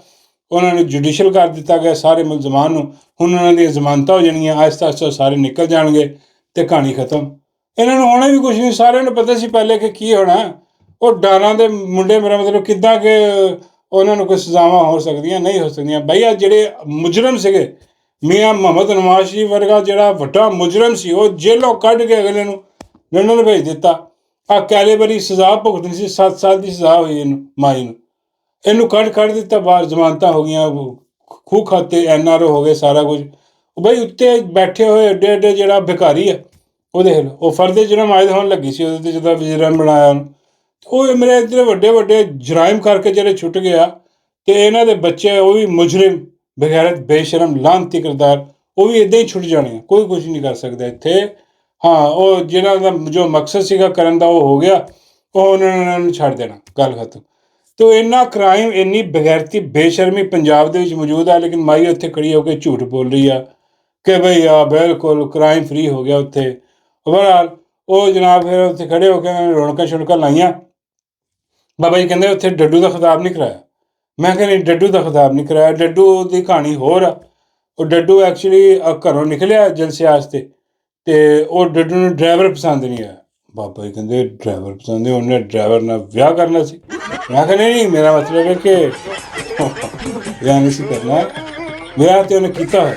ਉਹਨਾਂ ਨੂੰ ਜੁਡੀਸ਼ਲ ਕਰ ਦਿੱਤਾ ਗਿਆ ਸਾਰੇ ਮੁਲਜ਼ਮਾਨ ਨੂੰ। ਹੁਣ ਉਹਨਾਂ ਦੀਆਂ ਜ਼ਮਾਨਤਾਂ ਹੋ ਜਾਣਗੀਆਂ, ਆਹਿਸਤਾ ਆਹਿਸਤਾ ਸਾਰੇ ਨਿਕਲ ਜਾਣਗੇ ਅਤੇ ਕਹਾਣੀ ਖਤਮ। ਇਹਨਾਂ ਨੂੰ ਹੋਣਾ ਵੀ ਕੁਛ ਨਹੀਂ, ਸਾਰਿਆਂ ਨੂੰ ਪਤਾ ਸੀ ਪਹਿਲੇ ਕਿ ਕੀ ਹੋਣਾ। ਉਹ ਡਾਰਾਂ ਦੇ ਮੁੰਡੇ ਮੇਰਾ ਮਤਲਬ ਕਿੱਦਾਂ ਕਿ ਉਹਨਾਂ ਨੂੰ ਕੋਈ ਸਜ਼ਾਵਾਂ ਹੋ ਸਕਦੀਆਂ, ਨਹੀਂ ਹੋ ਸਕਦੀਆਂ। ਬਈ ਜਿਹੜੇ ਮੁਜਰਮ ਸੀਗੇ, ਮੀਆਂ ਮੁਹੰਮਦ ਨਵਾਜ਼ ਸ਼ਰੀਫ ਵਰਗਾ ਜਿਹੜਾ ਵੱਡਾ ਮੁਜਰਮ ਸੀ, ਉਹ ਜੇਲੋਂ ਕੱਢ ਕੇ ਅਗਲੇ ਨੂੰ ਲੰਡਨ ਭੇਜ ਦਿੱਤਾ। ਕੈਲੇਬਰੀ ਸਜ਼ਾ ਭੁਗਤਣੀ ਸੀ, 7 ਸਾਲ ਦੀ ਸਜ਼ਾ ਹੋਈ ਇਹਨੂੰ ਮਾਈ ਨੂੰ, ਇਹਨੂੰ ਕੱਢ ਦਿੱਤਾ ਬਾਹਰ, ਜ਼ਮਾਨਤਾਂ ਹੋ ਗਈਆਂ, ਖੂਹ ਖਾਤੇ NRO ਹੋ ਗਏ, ਸਾਰਾ ਕੁਝ। ਬਈ ਉੱਤੇ ਬੈਠੇ ਹੋਏ ਐਡੇ ਐਡੇ ਜਿਹੜਾ ਭਿਖਾਰੀ ਆ ਉਹ ਦੇਖ ਲਓ, ਉਹ ਫਰਦੇ ਜੁਰਮ ਆਇਦ ਹੋਣ ਲੱਗੀ ਸੀ ਉਹਦੇ 'ਤੇ ਜਦੋਂ ਵਜ਼ੀਰਨ ਬਣਾਇਆ ਉਹਨੂੰ। ਉਹ ਮੇਰੇ ਇੱਧਰ ਵੱਡੇ ਵੱਡੇ ਜਰਾਇਮ ਕਰਕੇ ਜਿਹੜੇ ਛੁੱਟ ਗਿਆ ਅਤੇ ਇਹਨਾਂ ਦੇ ਬੱਚੇ ਉਹ ਵੀ ਮੁਜਰਿਮ ਬਗੈਰਤ ਬੇਸ਼ਰਮ ਲਾਹਨਤੀ ਕਿਰਦਾਰ, ਉਹ ਵੀ ਇੱਦਾਂ ਹੀ ਛੁੱਟ ਜਾਣੇ, ਕੋਈ ਕੁਝ ਨਹੀਂ ਕਰ ਸਕਦਾ ਇੱਥੇ। ਉਹ ਜਿਹਨਾਂ ਦਾ ਜੋ ਮਕਸਦ ਸੀਗਾ ਕਰਨ ਦਾ ਉਹ ਹੋ ਗਿਆ, ਉਹ ਉਹਨਾਂ ਨੂੰ ਛੱਡ ਦੇਣਾ, ਗੱਲ ਖਤਮ। ਤੋ ਇੰਨਾ ਕ੍ਰਾਈਮ, ਇੰਨੀ ਬਗੈਰਤੀ ਬੇਸ਼ਰਮੀ ਪੰਜਾਬ ਦੇ ਵਿੱਚ ਮੌਜੂਦ ਆ, ਲੇਕਿਨ ਮਾਈ ਉੱਥੇ ਖੜੀ ਹੋ ਕੇ ਝੂਠ ਬੋਲ ਰਹੀ ਆ ਕਿ ਬਈ ਬਿਲਕੁਲ ਕ੍ਰਾਈਮ ਫਰੀ ਹੋ ਗਿਆ ਉੱਥੇ। ਬਹਰਹਾਲ ਉਹ ਜਨਾਬ ਫਿਰ ਉੱਥੇ ਖੜੇ ਹੋ ਕੇ ਰੌਣਕਾਂ ਸ਼ੌਣਕਾਂ ਲਾਈਆਂ। ਬਾਬਾ ਜੀ ਕਹਿੰਦੇ ਉੱਥੇ ਡੱਡੂ ਦਾ ਖਿਤਾਬ ਨਹੀਂ ਕਰਾਇਆ। ਮੈਂ ਕਿਹਾ ਨਹੀਂ, ਡੱਡੂ ਦਾ ਖਿਤਾਬ ਨਹੀਂ ਕਰਾਇਆ। ਡੱਡੂ ਦੀ ਕਹਾਣੀ ਹੋਰ ਆ। ਉਹ ਡੱਡੂ ਐਕਚੁਅਲੀ ਘਰੋਂ ਨਿਕਲਿਆ ਜਲਸੇ ਵਾਸਤੇ ਅਤੇ ਉਹ ਡੱਡੂ ਨੂੰ ਡਰਾਈਵਰ ਪਸੰਦ ਨਹੀਂ ਆਇਆ। ਬਾਬਾ ਜੀ ਕਹਿੰਦੇ ਡਰਾਈਵਰ ਪਸੰਦ ਨਹੀਂ, ਉਹਨੇ ਡਰਾਈਵਰ ਨਾਲ ਵਿਆਹ ਕਰਨਾ ਸੀ। ਮੈਂ ਕਿਹਾ ਨਹੀਂ, ਮੇਰਾ ਮਤਲਬ ਹੈ ਕਿ ਵਿਆਹ ਨਹੀਂ ਸੀ ਕਰਨਾ, ਵਿਆਹ ਤਾਂ ਉਹਨੇ ਕੀਤਾ ਹੋਇਆ।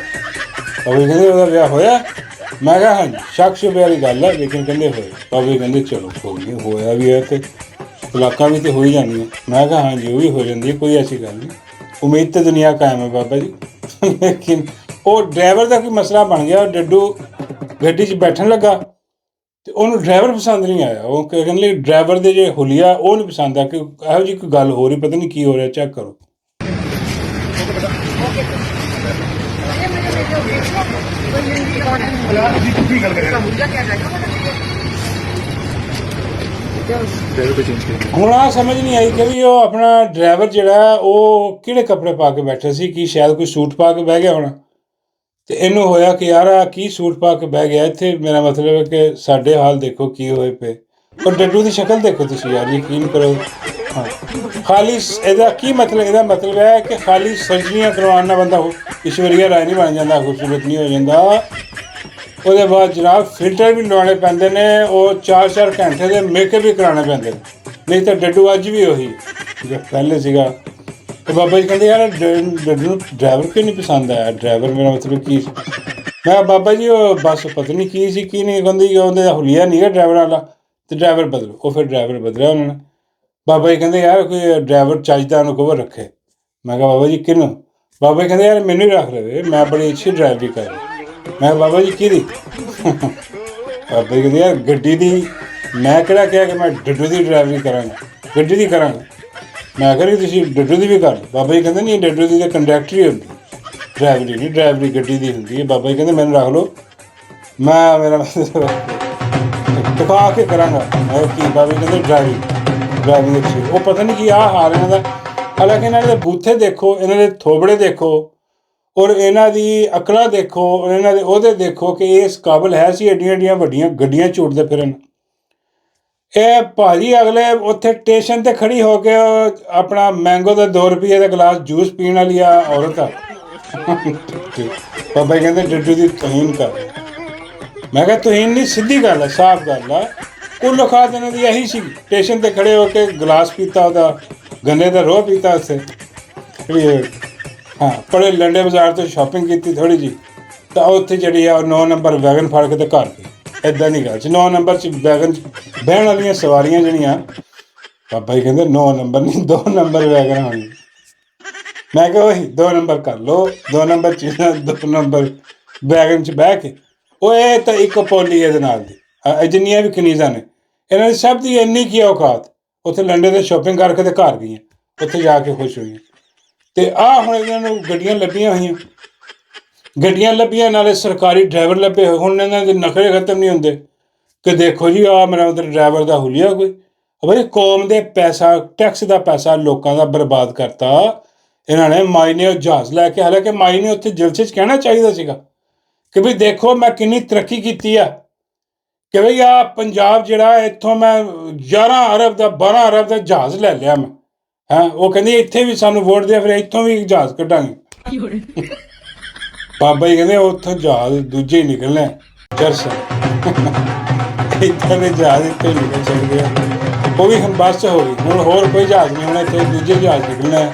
ਬਾਬਾ ਜੀ ਕਹਿੰਦੇ ਉਹਦਾ ਵਿਆਹ ਹੋਇਆ? ਮੈਂ ਕਿਹਾ ਹਾਂਜੀ, ਸ਼ੱਕ ਸ਼ੁਬੇ ਵਾਲੀ ਗੱਲ ਹੈ, ਲੇਕਿਨ ਕਹਿੰਦੇ ਹੋਏ। ਬਾਬਾ ਜੀ ਕਹਿੰਦੇ ਚਲੋ ਕੋਈ ਨਹੀਂ, ਹੋਇਆ ਵੀ ਹੈ ਅਤੇ ਤਲਾਕਾਂ ਵੀ ਤਾਂ ਹੋ ਹੀ ਜਾਂਦੀਆਂ। ਮੈਂ ਕਿਹਾ ਹਾਂਜੀ ਉਹ ਵੀ ਹੋ ਜਾਂਦੀ ਹੈ, ਕੋਈ ਐਸੀ ਗੱਲ ਨਹੀਂ, ਉਮੀਦ ਤਾਂ ਦੁਨੀਆ ਕਾਇਮ ਹੈ ਬਾਬਾ ਜੀ। ਲੇਕਿਨ ਉਹ ਡਰਾਈਵਰ ਦਾ ਕੋਈ ਮਸਲਾ ਬਣ ਗਿਆ। ਡੱਡੂ ਗੱਡੀ 'ਚ ਬੈਠਣ ਲੱਗਾ ਅਤੇ ਉਹਨੂੰ ਡਰਾਈਵਰ ਪਸੰਦ ਨਹੀਂ ਆਇਆ। ਉਹ ਕਹਿੰਦੇ ਡਰਾਈਵਰ ਦੇ ਜੇ ਹੁਲੀਆ ਉਹ ਨਹੀਂ ਪਸੰਦ ਆ, ਕਿ ਇਹੋ ਜਿਹੀ ਕੋਈ ਗੱਲ ਹੋ ਰਹੀ, ਪਤਾ ਨਹੀਂ ਕੀ ਹੋ ਰਿਹਾ, ਚੈੱਕ ਕਰੋ। ਹੁਣ ਸਮਝ ਨਹੀਂ ਆਈ ਕਿ ਵੀ ਉਹ ਆਪਣਾ ਡਰਾਈਵਰ ਜਿਹੜਾ ਉਹ ਕਿਹੜੇ ਕੱਪੜੇ ਪਾ ਕੇ ਬੈਠਾ ਸੀ। ਕੀ ਸ਼ਾਇਦ ਕੋਈ ਸੂਟ ਪਾ ਕੇ ਬਹਿ ਗਿਆ ਹੋਣਾ ਅਤੇ ਇਹਨੂੰ ਹੋਇਆ ਕਿ ਯਾਰ ਕੀ ਸੂਟ ਪਾ ਕੇ ਬਹਿ ਗਿਆ ਇੱਥੇ। ਮੇਰਾ ਮਤਲਬ ਹੈ ਕਿ ਸਾਡੇ ਹਾਲ ਦੇਖੋ ਕੀ ਹੋਏ ਪਏ। और डड्डू की शक्ल देखो तुम यार, यकीन करो। हाँ, खाली ਇਹਦਾ ਕੀ ਮਤਲਬ, ਇਹਦਾ ਮਤਲਬ ਹੈ ਕਿ ਖਾਲੀ ਸਰਜਰੀਆਂ ਕਰਵਾਉਣ ਨਾਲ ਬੰਦਾ ਈਸ਼ਵਰੀਆ ਰਾਏ ਨਹੀਂ ਬਣ ਜਾਂਦਾ, ਖੂਬਸੂਰਤ ਨਹੀਂ ਹੋ ਜਾਂਦਾ। ਉਹਦੇ ਬਾਅਦ ਜਨਾਬ ਫਿਲਟਰ ਵੀ ਲਵਾਉਣੇ ਪੈਂਦੇ ਨੇ, ਉਹ 4-4 ਘੰਟੇ ਦੇ ਮੇਕਅਪ ਵੀ ਕਰਾਉਣੇ ਪੈਂਦੇ ਨੇ, ਨਹੀਂ ਤਾਂ ਡੱਡੂ ਅੱਜ ਵੀ ਉਹੀ ਜੋ ਪਹਿਲੇ ਸੀਗਾ। ਤੇ ਬਾਬਾ ਜੀ ਕਹਿੰਦੇ ਯਾਰ ਡੱਡੂ ਨੂੰ ਡਰਾਈਵਰ ਕਿਉਂ ਨਹੀਂ ਪਸੰਦ ਆਇਆ? ਡਰਾਈਵਰ ਮੇਰਾ ਮਤਲਬ ਕੀ ਸੀ? ਮੈਂ ਕਿਹਾ ਬਾਬਾ ਜੀ ਉਹ ਬਸ ਪਤਾ ਨਹੀਂ ਕੀ ਸੀ ਕੀ ਨਹੀਂ, ਕਹਿੰਦੀ ਉਹਦੇ ਦਾ ਹੁਲੀਆ ਨਹੀਂ ਗਾ ਡਰਾਈਵਰ ਵਾਲਾ, ਤੇ ਡਰਾਈਵਰ ਬਦਲੋ। ਉਹ ਫਿਰ ਡਰਾਈਵਰ ਬਦਲਿਆ ਉਹਨਾਂ ਨੇ। ਬਾਬਾ ਜੀ ਕਹਿੰਦੇ ਯਾਰ ਕੋਈ ਡਰਾਈਵਰ ਚੱਜਦਾ ਨੂੰ ਕਵਰ ਰੱਖੇ। ਮੈਂ ਕਿਹਾ ਬਾਬਾ ਜੀ ਕਿਹਨੂੰ? ਬਾਬਾ ਜੀ ਕਹਿੰਦੇ ਯਾਰ ਮੈਨੂੰ ਹੀ ਰੱਖ ਲਵੇ, ਮੈਂ ਬੜੀ ਅੱਛੀ ਡਰਾਈਵਰੀ ਕਰ ਰਹੀ। ਮੈਂ ਕਿਹਾ ਬਾਬਾ ਜੀ ਕਿਹਦੀ? ਬਾਬਾ ਜੀ ਕਹਿੰਦੇ ਯਾਰ ਗੱਡੀ ਦੀ। ਮੈਂ ਕਿਹੜਾ ਕਿਹਾ ਕਿ ਮੈਂ ਡੱਡੂ ਦੀ ਡਰਾਈਵਰੀ ਕਰਾਂਗਾ, ਗੱਡੀ ਦੀ ਕਰਾਂਗਾ। ਮੈਂ ਕਿਹਾ ਨਹੀਂ ਤੁਸੀਂ ਡੱਡੂ ਦੀ ਵੀ ਕਰ ਲਓ। ਬਾਬਾ ਜੀ ਕਹਿੰਦੇ ਨਹੀਂ ਡੱਡੂ ਦੀ ਤਾਂ ਕੰਡਕਟਰ ਹੀ ਹੁੰਦੀ, ਡਰਾਈਵਰੀ ਨਹੀਂ, ਡਰਾਈਵਰੀ ਗੱਡੀ ਦੀ ਹੁੰਦੀ ਹੈ। ਬਾਬਾ ਜੀ ਕਹਿੰਦੇ ਮੈਨੂੰ ਰੱਖ ਲਓ, ਮੈਂ ਮੇਰਾ ਦਿਖਾ ਕੇ ਕਰਾਂਗਾ। ਮੈਂ ਕੀ? ਬਾਬਾ ਜੀ ਕਹਿੰਦੇ ਡਰਾਈਵਿੰਗ ਅੱਛੀ। ਉਹ ਪਤਾ ਨਹੀਂ ਕੀ ਆਹ ਹਾਲ ਇਹਨਾਂ ਦਾ। ਹਾਲਾਂਕਿ ਇਹਨਾਂ ਦੇ ਬੂਥੇ ਦੇਖੋ, ਇਹਨਾਂ ਦੇ ਥੋਬੜੇ ਦੇਖੋ, ਔਰ ਇਹਨਾਂ ਦੀ ਅਕਲਾਂ ਦੇਖੋ, ਔਰ ਇਹਨਾਂ ਦੇ ਉਹਦੇ ਦੇਖੋ ਕਿ ਇਸ ਕਾਬਲ ਹੈ ਸੀ ਐਡੀਆਂ ਐਡੀਆਂ ਵੱਡੀਆਂ ਗੱਡੀਆਂ ਝੂਟਦੇ ਫਿਰਨ। ਇਹ ਭਾਜੀ ਅਗਲੇ ਉੱਥੇ ਸਟੇਸ਼ਨ 'ਤੇ ਖੜੀ ਹੋ ਕੇ ਆਪਣਾ ਮੈਂਗੋ ਦਾ 2 ਰੁਪਏ ਦਾ ਗਲਾਸ ਜੂਸ ਪੀਣ ਵਾਲੀ ਆ ਔਰਤ ਆ। ਬਾਬਾ ਜੀ ਕਹਿੰਦੇ ਡੱਡੂ ਦੀ ਤੋਹੀਨ ਕਰ। ਮੈਂ ਕਿਹਾ ਤੋਹੀਨ ਨਹੀਂ, ਸਿੱਧੀ ਗੱਲ ਹੈ, ਸਾਫ਼ ਗੱਲ ਆ। ਕੁੱਲ ਖਾਦ ਇਹਨਾਂ ਦੀ ਇਹੀ ਸੀ, ਸਟੇਸ਼ਨ 'ਤੇ ਖੜੇ ਹੋ ਕੇ ਗਲਾਸ ਪੀਤਾ, ਉਹਦਾ ਗੰਨੇ ਦਾ ਰੋਹ ਪੀਤਾ ਉੱਥੇ। ਹਾਂ, ਬੜੇ ਲੰਡੇ ਬਾਜ਼ਾਰ ਤੋਂ ਸ਼ਾਪਿੰਗ ਕੀਤੀ ਥੋੜ੍ਹੀ ਜਿਹੀ, ਤਾਂ ਉੱਥੇ ਜਿਹੜੀ ਆ 9 ਨੰਬਰ ਵੈਗਨ ਫੜ ਕੇ ਤੇ ਘਰ ਗਈ। ਇੱਦਾਂ ਨਹੀਂ ਗੱਲ 'ਚ 9 ਨੰਬਰ 'ਚ ਵੈਗਨ 'ਚ ਬਹਿਣ ਵਾਲੀਆਂ ਸਵਾਰੀਆਂ ਜਿਹੜੀਆਂ, ਬਾਬਾ ਜੀ ਕਹਿੰਦੇ 9 ਨੰਬਰ ਨਹੀਂ 2 ਨੰਬਰ ਵੈਗਨ ਹੋਣੀ। ਮੈਂ ਕਿਹਾ ਉਹੀ 2 ਨੰਬਰ ਕਰ ਲਓ, 2 ਨੰਬਰ ਚੀਜ਼ਾਂ 2 ਨੰਬਰ ਵੈਗਨ 'ਚ ਬਹਿ ਕੇ। ਉਹ ਇਹ ਤਾਂ ਇੱਕ ਪੋਲੀ ਇਹਦੇ ਨਾਲ ਦੀ, ਜਿੰਨੀਆਂ ਵੀ ਕਨੀਜ਼ਾਂ ਨੇ ਇਹਨਾਂ ਦੀ ਸਭ ਦੀ ਇੰਨੀ ਕੀ ਔਕਾਤ। ਉੱਥੇ ਲੰਡੇ ਦੇ ਸ਼ੋਪਿੰਗ ਕਰਕੇ ਤੇ ਘਰ ਗਈਆਂ, ਉੱਥੇ ਜਾ ਕੇ ਖੁਸ਼ ਹੋਈਆਂ। ਅਤੇ ਆਹ ਹੁਣ ਇਹਨਾਂ ਨੂੰ ਗੱਡੀਆਂ ਲੱਭੀਆਂ ਹੋਈਆਂ, ਗੱਡੀਆਂ ਲੱਭੀਆਂ ਨਾਲੇ ਸਰਕਾਰੀ ਡਰਾਈਵਰ ਲੱਭੇ ਹੋਏ। ਹੁਣ ਇਹਨਾਂ ਦੇ ਨਖਰੇ ਖਤਮ ਨਹੀਂ ਹੁੰਦੇ ਕਿ ਦੇਖੋ ਜੀ ਆਹ ਮੇਰਾ ਉਧਰ ਡਰਾਈਵਰ ਦਾ ਹੁਲੀਆ ਕੋਈ। ਬਈ ਕੌਮ ਦੇ ਪੈਸਾ, ਟੈਕਸ ਦਾ ਪੈਸਾ ਲੋਕਾਂ ਦਾ ਬਰਬਾਦ ਕਰਤਾ ਇਹਨਾਂ ਨੇ। ਮਾਈ ਨੇ ਉਹ ਜਹਾਜ਼ ਲੈ ਕੇ, ਹਾਲਾਂਕਿ ਮਾਈ ਨੇ ਉੱਥੇ ਜਲਸੇ 'ਚ ਕਹਿਣਾ ਚਾਹੀਦਾ ਸੀਗਾ ਕਿ ਵੀ ਦੇਖੋ ਮੈਂ ਕਿੰਨੀ ਤਰੱਕੀ ਕੀਤੀ ਆ, ਕਿ ਬਈ ਆਹ ਪੰਜਾਬ ਜਿਹੜਾ ਇੱਥੋਂ ਮੈਂ 11 ਅਰਬ ਦਾ 12 ਅਰਬ ਦਾ ਜਹਾਜ਼ ਲੈ ਲਿਆ ਮੈਂ। ਹੈਂ, ਉਹ ਕਹਿੰਦੀ ਇੱਥੇ ਵੀ ਸਾਨੂੰ ਵੋਟ ਦਿਆ, ਫਿਰ ਇੱਥੋਂ ਵੀ ਜਹਾਜ਼ ਕੱਢਾਂਗੇ। ਬਾਬਾ ਜੀ ਕਹਿੰਦੇ ਉੱਥੋਂ ਜਹਾਜ਼ ਦੂਜੇ ਹੀ ਨਿਕਲਣੇ ਚਰਸ। ਇੱਥੇ ਦੇ ਜਹਾਜ਼ ਇੱਥੇ ਨਿਕਲ ਸਕਦੇ ਆ, ਉਹ ਵੀ ਹੁਣ ਬੱਸ ਹੋ ਗਈ। ਹੁਣ ਹੋਰ ਕੋਈ ਜਹਾਜ਼ ਨਹੀਂ ਹੋਣਾ, ਇੱਥੇ ਦੂਜੇ ਜਹਾਜ਼ ਨਿਕਲਣਾ।